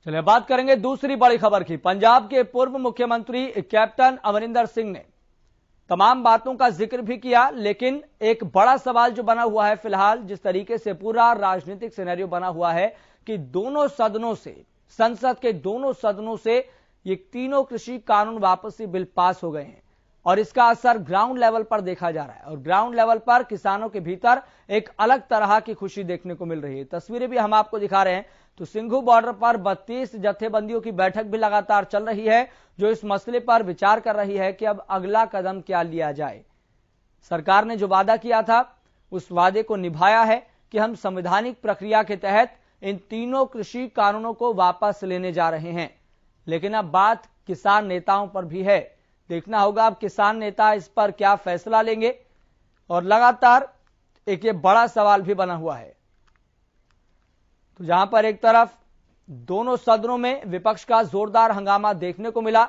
चलिए बात करेंगे दूसरी बड़ी खबर की। पंजाब के पूर्व मुख्यमंत्री कैप्टन अमरिंदर सिंह ने तमाम बातों का जिक्र भी किया, लेकिन एक बड़ा सवाल जो बना हुआ है फिलहाल, जिस तरीके से पूरा राजनीतिक सिनेरियो बना हुआ है कि दोनों सदनों से, संसद के दोनों सदनों से ये तीनों कृषि कानून वापसी बिल पास हो गए हैं और इसका असर ग्राउंड लेवल पर देखा जा रहा है। और ग्राउंड लेवल पर किसानों के भीतर एक अलग तरह की खुशी देखने को मिल रही है। तस्वीरें भी हम आपको दिखा रहे हैं। तो सिंघू बॉर्डर पर 32 जत्थेबंदियों की बैठक भी लगातार चल रही है, जो इस मसले पर विचार कर रही है कि अब अगला कदम क्या लिया जाए। सरकार ने जो वादा किया था उस वादे को निभाया है कि हम संवैधानिक प्रक्रिया के तहत इन तीनों कृषि कानूनों को वापस लेने जा रहे हैं। लेकिन अब बात किसान नेताओं पर भी है। देखना होगा अब किसान नेता इस पर क्या फैसला लेंगे। और लगातार एक ये बड़ा सवाल भी बना हुआ है। तो जहां पर एक तरफ दोनों सदनों में विपक्ष का जोरदार हंगामा देखने को मिला,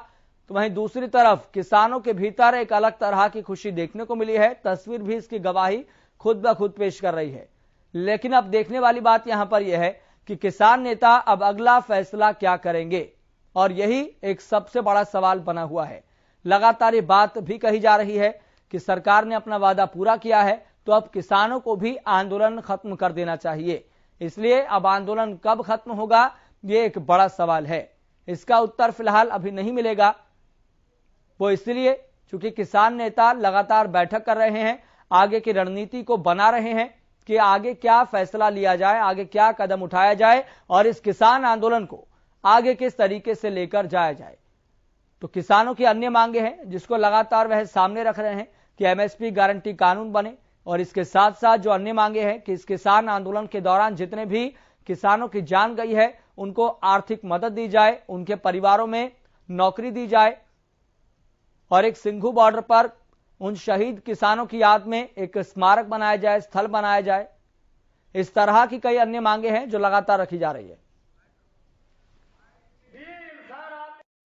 तो वहीं दूसरी तरफ किसानों के भीतर एक अलग तरह की खुशी देखने को मिली है। तस्वीर भी इसकी गवाही खुद ब खुद पेश कर रही है। लेकिन अब देखने वाली बात यहां पर यह है कि किसान नेता अब अगला फैसला क्या करेंगे, और यही एक सबसे बड़ा सवाल बना हुआ है। लगातार ये बात भी कही जा रही है कि सरकार ने अपना वादा पूरा किया है, तो अब किसानों को भी आंदोलन खत्म कर देना चाहिए। इसलिए अब आंदोलन कब खत्म होगा, ये एक बड़ा सवाल है। इसका उत्तर फिलहाल अभी नहीं मिलेगा। वो इसलिए क्योंकि किसान नेता लगातार बैठक कर रहे हैं, आगे की रणनीति को बना रहे हैं कि आगे क्या फैसला लिया जाए, आगे क्या कदम उठाया जाए और इस किसान आंदोलन को आगे किस तरीके से लेकर जाया जाए। तो किसानों की अन्य मांगे हैं जिसको लगातार वह सामने रख रहे हैं कि एमएसपी गारंटी कानून बने, और इसके साथ साथ जो अन्य मांगे हैं कि इस किसान आंदोलन के दौरान जितने भी किसानों की जान गई है उनको आर्थिक मदद दी जाए, उनके परिवारों में नौकरी दी जाए, और एक सिंघू बॉर्डर पर उन शहीद किसानों की याद में एक स्मारक बनाया जाए, स्थल बनाया जाए। इस तरह की कई अन्य मांगे हैं जो लगातार रखी जा रही है।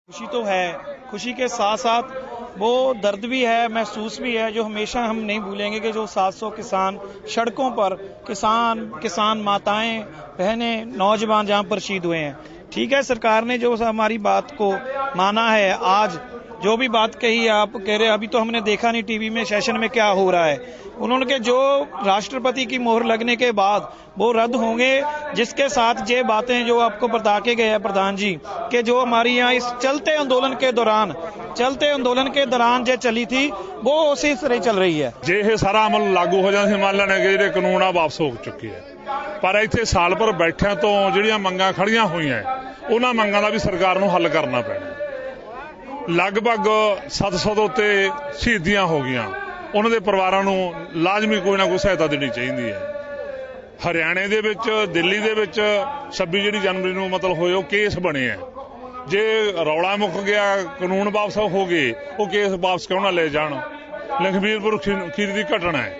खुशी तो है, खुशी के साथ साथ वो दर्द भी है, महसूस भी है, जो हमेशा हम नहीं भूलेंगे कि जो 700 किसान सड़कों पर, किसान माताएं, बहनें, नौजवान जहां पर शहीद हुए हैं। ठीक है, सरकार ने जो हमारी बात को माना है, आज जो भी बात कही आप कह रहे, अभी तो हमने देखा नहीं टीवी में सेशन में क्या हो रहा है। उन्होंने के जो राष्ट्रपति की मोहर लगने के बाद वो रद्द होंगे, जिसके साथ ये बातें जो आपको बता के गए हैं प्रधान जी कि जो हमारी यहाँ इस चलते आंदोलन के दौरान जो चली थी वो उसी तरह चल रही है। जे ये सारा अमल लागू हो जाए, मान लेने कि ਜਿਹੜੇ ਕਾਨੂੰਨ ਆ ਵਾਪਸ ਹੋ ਚੁੱਕੇ ਹੈ, ਪਰ ਇੱਥੇ ਸਾਲ ਭਰ ਬੈਠਿਆਂ ਤੋਂ ਜਿਹੜੀਆਂ ਮੰਗਾਂ ਖੜੀਆਂ ਹੋਈਆਂ ਉਹਨਾਂ ਮੰਗਾਂ ਦਾ ਵੀ ਸਰਕਾਰ ਨੂੰ ਹੱਲ ਕਰਨਾ ਪੈਣਾ। ਲਗਭਗ 700 ਤੋਂ ਉੱਤੇ ਸ਼ਹੀਦੀਆਂ ਹੋ ਗਈਆਂ, ਉਹਨਾਂ ਦੇ ਪਰਿਵਾਰਾਂ ਨੂੰ ਲਾਜ਼ਮੀ ਕੋਈ ਨਾ ਕੋਈ ਸਹਾਇਤਾ ਦੇਣੀ ਚਾਹੀਦੀ ਹੈ। ਹਰਿਆਣੇ ਦੇ ਵਿੱਚ, ਦਿੱਲੀ ਦੇ ਵਿੱਚ 26 ਜਿਹੜੀ ਜਨਵਰੀ ਨੂੰ ਮਤਲਬ ਹੋਏ ਉਹ ਕੇਸ ਬਣੇ ਆ। ਜੇ ਰੌਲਾ ਮੁੱਕ ਗਿਆ, ਕਾਨੂੰਨ ਵਾਪਸ ਹੋ ਗਏ, ਉਹ ਕੇਸ ਵਾਪਸ ਕਿਉਂ ਨਾ ਲੈ ਜਾਣ। ਲਖਬੀਰਪੁਰ ਖੀਰ ਦੀ ਘਟਨਾ ਹੈ,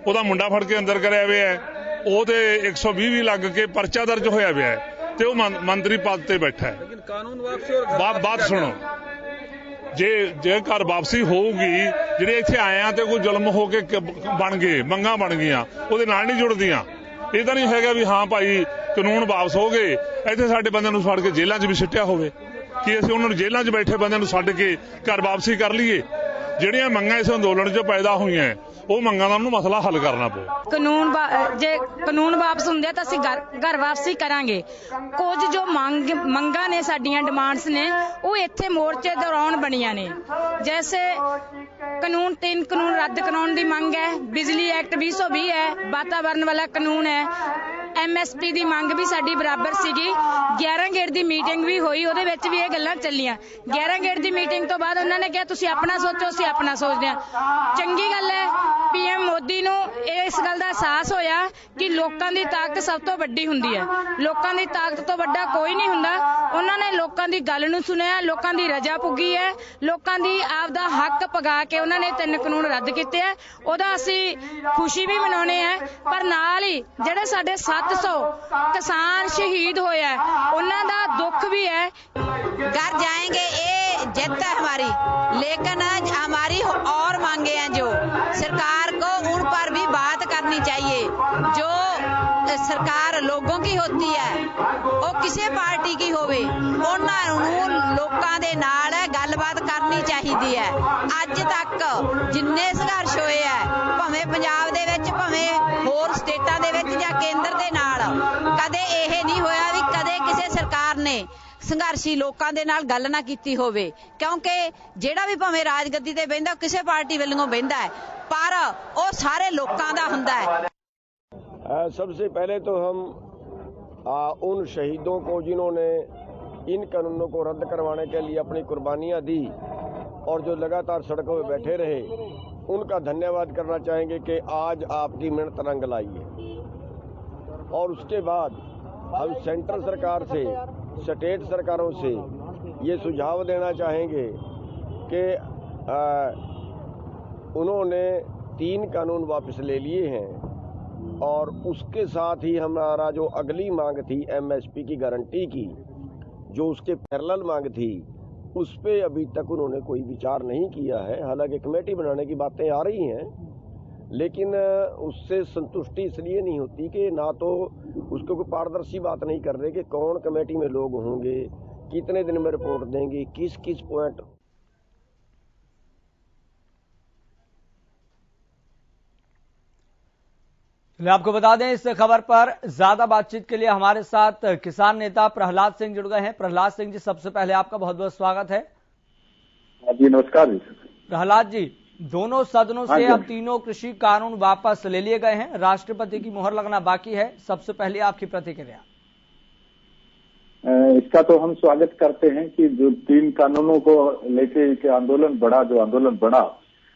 ਉਹਦਾ ਮੁੰਡਾ ਫੜ ਕੇ ਅੰਦਰ ਕਰਿਆ ਹੋਇਆ ਹੈ, ਉਹਦੇ 120 ਲੱਗ ਕੇ ਪਰਚਾ ਦਰਜ ਹੋਇਆ ਹੋਇਆ ਹੈ ਤੇ ਉਹ ਮੰਤਰੀ ਪਦ ਤੇ ਬੈਠਾ ਹੈ। ਲੇਕਿਨ ਕਾਨੂੰਨ ਵਾਪਸੀ ਬਾਤ ਸੁਣੋ, ਜੇ ਘਰ ਵਾਪਸੀ ਹੋਊਗੀ, ਜਿਹੜੇ ਇੱਥੇ ਆਏ ਆ ਤੇ ਕੋਈ ਜ਼ੁਲਮ ਹੋ ਕੇ ਬਣ ਗਏ, ਮੰਗਾਂ ਬਣ ਗਈਆਂ, ਉਹਦੇ ਨਾਲ ਨਹੀਂ ਜੁੜਦੀਆਂ। ਇਹ ਤਾਂ ਨਹੀਂ ਹੈਗਾ ਵੀ ਹਾਂ ਭਾਈ ਕਾਨੂੰਨ ਵਾਪਸ ਹੋ ਗਏ, ਇੱਥੇ ਸਾਡੇ ਬੰਦਿਆਂ ਨੂੰ ਫੜ ਕੇ ਜੇਲ੍ਹਾਂ 'ਚ ਵੀ ਸਿੱਟਿਆ ਹੋਵੇ ਕਿ ਅਸੀਂ ਉਹਨਾਂ ਨੂੰ ਜੇਲ੍ਹਾਂ 'ਚ ਬੈਠੇ ਬੰਦਿਆਂ ਨੂੰ ਛੱਡ ਕੇ ਘਰ ਵਾਪਸੀ ਕਰ ਲਈਏ। ਜਿਹੜੀਆਂ ਮੰਗਾਂ ਇਸ ਅੰਦੋਲਨ 'ਚ ਪੈਦਾ ਹੋਈਆਂ ਉਹ ਮੰਗਾਂ ਦਾ ਉਹਨੂੰ ਮਸਲਾ ਹੱਲ ਕਰਨਾ ਪਊ। ਜੇ ਕਾਨੂੰਨ ਵਾਪਸ ਹੁੰਦੇ ਤਾਂ ਅਸੀਂ ਘਰ ਵਾਪਸੀ ਕਰਾਂਗੇ। ਕੁਝ ਜੋ ਮੰਗਾਂ ਨੇ, ਸਾਡੀਆਂ ਡਿਮਾਂਡਸ ਨੇ, ਉਹ ਇੱਥੇ ਮੋਰਚੇ ਦੌਰਾਨ ਬਣੀਆਂ ਨੇ। ਜੈਸੇ तीन कानून रद्द कराने की मंग है, बिजली एक्ट 2020 है, वातावरण वाला कानून है, MSP की मंग भी साडी बराबर सीगी। 11 गेट की मीटिंग भी हुई, ਉਹਦੇ ਵਿੱਚ भी ये गल्लां ਚੱਲੀਆਂ। 11 गेट की मीटिंग तो बाद उन्होंने कहा तुसीं अपना सोचो, ਅਸੀਂ अपना सोचते हैं। चंगी गल है, PM मोदी ਨੂੰ इस गल का एहसास होया कि लोगों की ताकत सब तो वड्डी हुंदी है। लोगों की ताकत तो वड्डा कोई नहीं हुंदा। उन्होंने लोगों की गल नूं सुनिया, लोगों की रजा पुगी है, लोगों की आपदा हक पगा के उन्होंने 3 कानून रद्द किए है। ਉਹਦਾ ਅਸੀਂ खुशी भी मनाउने हैं, पर नाल ही ਜਿਹੜੇ ਸਾਡੇ 700 किसान शहीद होए है उन्हां दा दुख भी है। घर जाएंगे, ये जित है हमारी, लेकिन हमारी और मांगे हैं जो सरकार को उन पर भी बात करनी चाहिए। जो ਸਰਕਾਰ ਲੋਕਾਂ ਦੀ ਹੁੰਦੀ ਹੈ, ਉਹ ਕਿਸੇ ਪਾਰਟੀ ਦੀ ਹੋਵੇ, ਉਹਨਾਂ ਨੂੰ ਲੋਕਾਂ ਦੇ ਨਾਲ ਗੱਲਬਾਤ ਕਰਨੀ ਚਾਹੀਦੀ ਹੈ। ਅੱਜ ਤੱਕ ਜਿੰਨੇ ਸੰਘਰਸ਼ ਹੋਏ ਹੈ, ਭਾਵੇਂ ਪੰਜਾਬ ਦੇ ਵਿੱਚ ਭਾਵੇਂ ਹੋਰ ਸਟੇਟਾਂ ਦੇ ਵਿੱਚ ਜਾਂ ਕੇਂਦਰ ਦੇ ਨਾਲ, ਕਦੇ ਇਹ ਨਹੀਂ ਹੋਇਆ ਵੀ ਕਦੇ ਕਿਸੇ ਸਰਕਾਰ ਨੇ ਸੰਘਰਸ਼ੀ ਲੋਕਾਂ ਦੇ ਨਾਲ ਗੱਲ ਨਾ ਕੀਤੀ ਹੋਵੇ, ਕਿਉਂਕਿ ਜਿਹੜਾ ਵੀ ਭਾਵੇਂ ਰਾਜਗੱਦੀ ਤੇ ਬਹਿੰਦਾ ਕਿਸੇ ਪਾਰਟੀ ਵੱਲੋਂ ਬਹਿੰਦਾ ਹੈ, पर वो सारे लोगों का हुंदा है। सबसे पहले तो हम उन शहीदों को जिन्होंने इन कानूनों को रद्द करवाने के लिए अपनी कुर्बानियां दी और जो लगातार सड़कों पर बैठे रहे, उनका धन्यवाद करना चाहेंगे कि आज आपकी मेहनत रंग लाई है। और उसके बाद हम सेंट्रल सरकार से, स्टेट सरकारों से ये सुझाव देना चाहेंगे कि उन्होंने 3 कानून वापस ले लिए हैं और उसके साथ ही हमारा जो अगली मांग थी एमएसपी की गारंटी की, जो उसके पैरेलल मांग थी, उस पे अभी तक उन्होंने कोई विचार नहीं किया है। हालांकि कमेटी बनाने की बातें आ रही हैं, लेकिन उससे संतुष्टि इसलिए नहीं होती कि ना तो उसको कोई पारदर्शी बात नहीं कर रहे कि कौन कमेटी में लोग होंगे, कितने दिन में रिपोर्ट देंगे, किस किस पॉइंट। आपको बता दें, इस खबर पर ज्यादा बातचीत के लिए हमारे साथ किसान नेता प्रहलाद सिंह जुड़ गए हैं। प्रहलाद सिंह जी, सबसे पहले आपका बहुत बहुत स्वागत है। जी नमस्कार जी। प्रहलाद जी, दोनों सदनों से अब तीनों कृषि कानून वापस ले लिए गए हैं, राष्ट्रपति की मुहर लगना बाकी है। सबसे पहले आपकी प्रतिक्रिया। इसका तो हम स्वागत करते हैं कि जो 3 कानूनों को लेके आंदोलन बढ़ा, जो आंदोलन बढ़ा,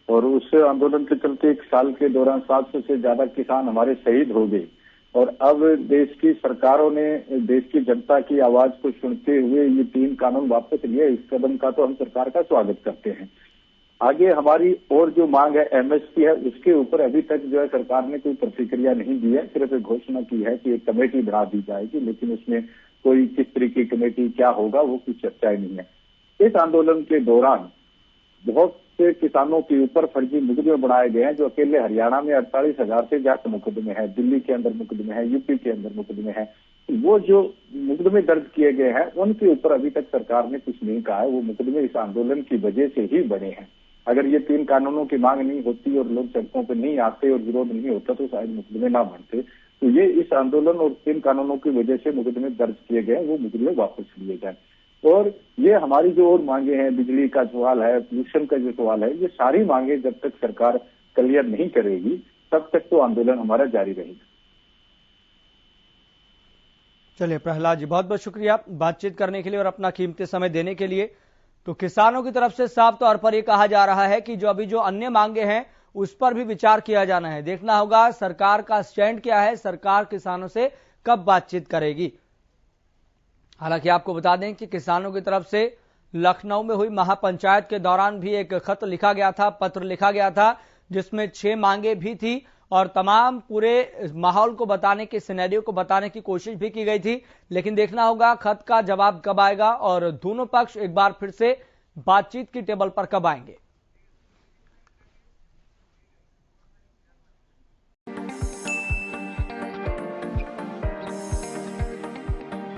और उस आंदोलन के चलते 1 साल के दौरान 700 से ज्यादा किसान हमारे शहीद हो गए। और अब देश की सरकारों ने देश की जनता की आवाज को सुनते हुए ये 3 कानून वापस लिए। इस कदम का तो हम सरकार का स्वागत करते हैं। आगे हमारी और जो मांग है एमएसपी है, उसके ऊपर अभी तक जो है सरकार ने कोई प्रतिक्रिया नहीं दी है। सिर्फ घोषणा की है कि एक कमेटी बना दी जाएगी, लेकिन उसमें कोई किस तरह की कमेटी क्या होगा वो कुछ चर्चा नहीं है। इस आंदोलन के दौरान बहुत से किसानों के ऊपर फर्जी मुकदमे बनाए गए हैं। जो अकेले हरियाणा में 48,000 से ज्यादा मुकदमे हैं, दिल्ली के अंदर मुकदमे हैं, यूपी के अंदर मुकदमे हैं। वो जो मुकदमे दर्ज किए गए हैं उनके ऊपर अभी तक सरकार ने कुछ नहीं कहा है। वो मुकदमे इस आंदोलन की वजह से ही बने हैं। अगर ये 3 कानूनों की मांग नहीं होती और लोग सड़कों पर नहीं आते और विरोध नहीं होता तो शायद मुकदमे ना बनते। तो ये इस आंदोलन और 3 कानूनों की वजह से मुकदमे दर्ज किए गए, वो मुकदमे वापस लिए जाए। और ये हमारी जो और मांगे हैं, बिजली का सवाल है, पोल्यूशन का जो सवाल है, ये सारी मांगे जब तक सरकार क्लियर नहीं करेगी तब तक तो आंदोलन हमारा जारी रहेगा। चलिए प्रहलाद जी, बहुत बहुत शुक्रिया बातचीत करने के लिए और अपना कीमती समय देने के लिए। तो किसानों की तरफ से साफ तौर पर यह कहा जा रहा है कि जो अभी जो अन्य मांगे हैं उस पर भी विचार किया जाना है। देखना होगा सरकार का स्टैंड क्या है, सरकार किसानों से कब बातचीत करेगी। हालांकि आपको बता दें कि किसानों की तरफ से लखनऊ में हुई महापंचायत के दौरान भी एक खत लिखा गया था, पत्र लिखा गया था, जिसमें 6 मांगे भी थी और तमाम पूरे माहौल को बताने के, सिनेरियो को बताने की कोशिश भी की गई थी। लेकिन देखना होगा खत का जवाब कब आएगा और दोनों पक्ष एक बार फिर से बातचीत की टेबल पर कब आएंगे।